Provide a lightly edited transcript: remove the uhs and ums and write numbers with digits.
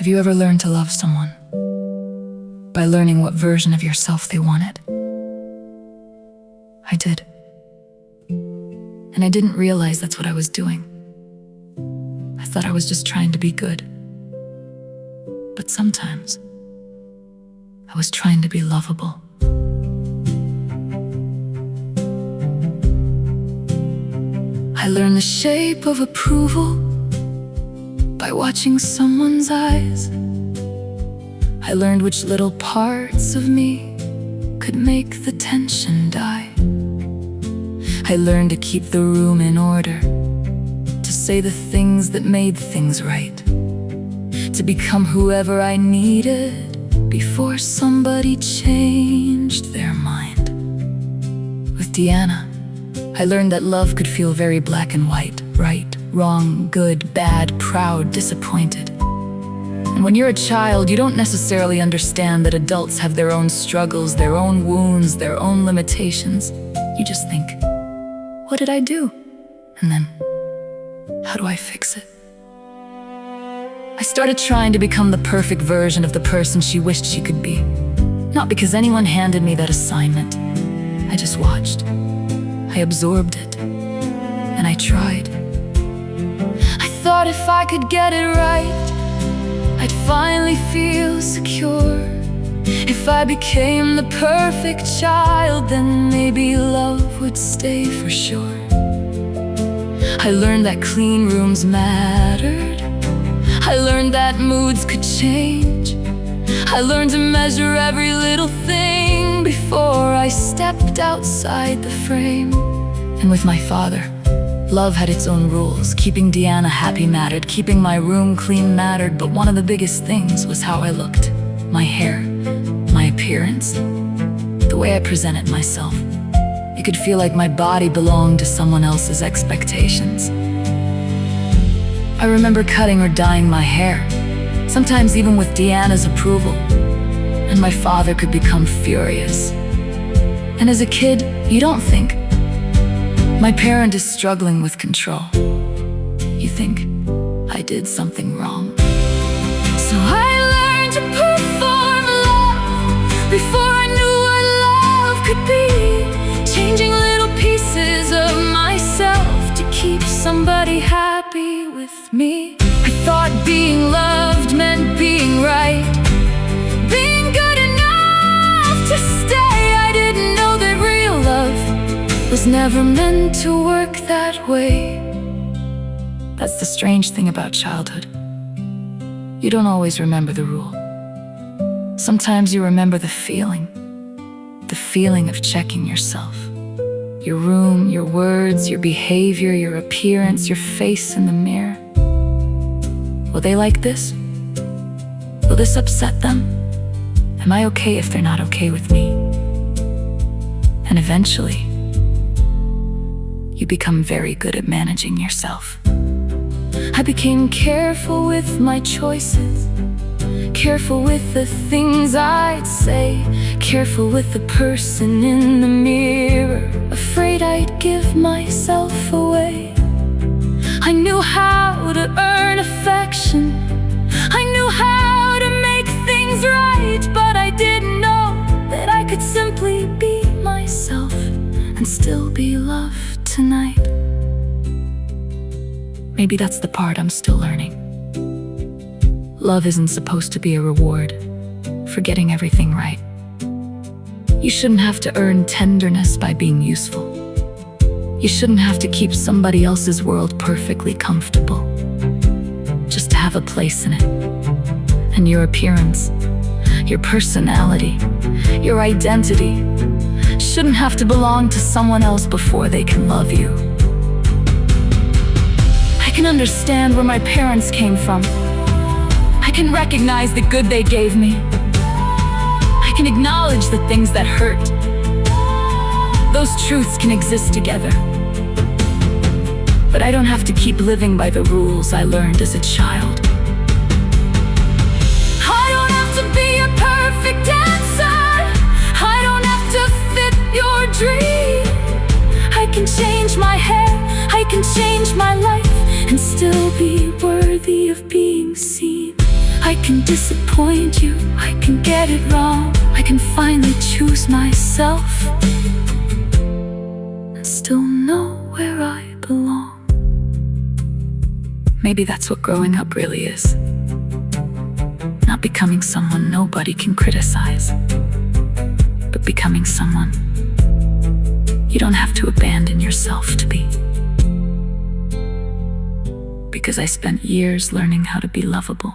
Have you ever learned to love someone by learning what version of yourself they wanted? I did. And I didn't realize that's what I was doing. I thought I was just trying to be good. But sometimes, I was trying to be lovable. I learned the shape of approval by watching someone's eyes. I learned which little parts of me could make the tension die. I learned to keep the room in order, to say the things that made things right, to become whoever I needed before somebody changed their mind. With Deanna, I learned that love could feel very black and white, right, wrong, good, bad, proud, disappointed. And when you're a child, you don't necessarily understand that adults have their own struggles, their own wounds, their own limitations. You just think, what did I do? And then, how do I fix it? I started trying to become the perfect version of the person she wished she could be. Not because anyone handed me that assignment. I just watched. I absorbed it. And I tried. I thought if I could get it right, I'd finally feel secure. If I became the perfect child, then maybe love would stay for sure. I learned that clean rooms mattered. I learned that moods could change. I learned to measure every little thing before I stepped outside the frame. And with my father, love had its own rules. Keeping Deanna happy mattered, keeping my room clean mattered, but one of the biggest things was how I looked. My hair, my appearance, the way I presented myself. It could feel like my body belonged to someone else's expectations. I remember cutting or dyeing my hair, sometimes even with Deanna's approval, and my father could become furious. And as a kid, you don't think, my parent is struggling with control. You think, I did something wrong. So I learned to perform love before I knew what love could be, changing little pieces of myself to keep somebody happy with me. I thought being loved meant being right, being good enough to stay. I didn't know that real love was never meant to work that way. That's the strange thing about childhood. You don't always remember the rule. Sometimes you remember the feeling of checking yourself. Your room, your words, your behavior, your appearance, your face in the mirror. Will they like this? Will this upset them? Am I okay if they're not okay with me? And eventually, you become very good at managing yourself. I became careful with my choices, careful with the things I'd say, careful with the person in the mirror, afraid I'd give myself away. I knew how to earn affection, I knew how to make things right, but I didn't know that I could simply be myself and still be loved tonight. Maybe that's the part I'm still learning. Love isn't supposed to be a reward for getting everything right. You shouldn't have to earn tenderness by being useful. You shouldn't have to keep somebody else's world perfectly comfortable just to have a place in it. And your appearance, your personality, your identity shouldn't have to belong to someone else before they can love you. I can understand where my parents came from. I can recognize the good they gave me. I can acknowledge the things that hurt. Those truths can exist together. But I don't have to keep living by the rules I learned as a child. I don't have to be a perfect dancer. I don't have to fit your dream. I can change my hair, I can change my life, and still be worthy of being seen. I can disappoint you, I can get it wrong, I can finally choose myself and still know where I belong. Maybe that's what growing up really is. Not becoming someone nobody can criticize, but becoming someone you don't have to abandon yourself to be. Because I spent years learning how to be lovable.